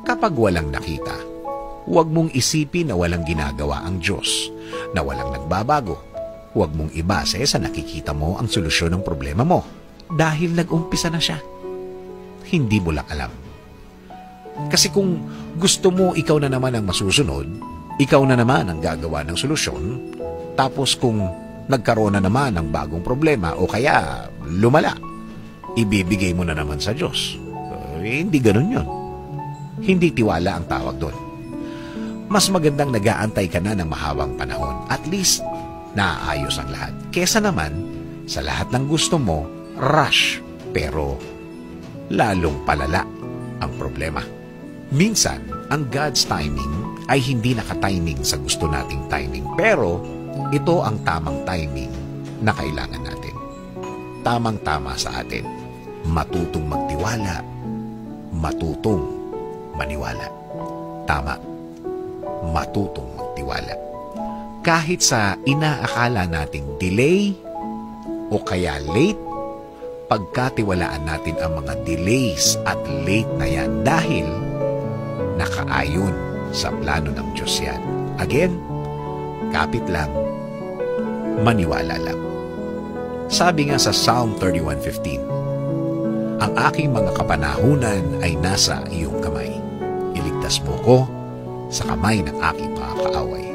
Kapag walang nakita, huwag mong isipin na walang ginagawa ang Diyos, na walang nagbabago. Huwag mong ibase sa nakikita mo ang solusyon ng problema mo dahil nag-umpisa na siya. Hindi mo lang alam. Kasi kung gusto mo ikaw na naman ang masusunod, ikaw na naman ang gagawa ng solusyon, tapos kung nagkaroon na naman ng bagong problema o kaya lumala, ibibigay mo na naman sa Diyos. Hindi ganun yun. Hindi tiwala ang tawag doon. Mas magandang nag-aantay ka na ng mahabang panahon. At least, naayos ang lahat. Kesa naman, sa lahat ng gusto mo, rush, pero lalong palala ang problema. Minsan, ang God's timing ay hindi nakatiming sa gusto nating timing. Pero, ito ang tamang timing na kailangan natin. Tamang-tama sa atin. Matutong magtiwala, matutong maniwala. Tama. Matutong magtiwala. Kahit sa inaakala nating delay o kaya late, pagkatiwalaan natin ang mga delays at late na yan dahil nakaayon sa plano ng Diyos yan. Again, kapit lang, maniwala lang. Sabi nga sa Psalm 31:15, ang aking mga kapanahunan ay nasa iyong kamay. Iligtas mo ko sa kamay ng aking mga kaaway.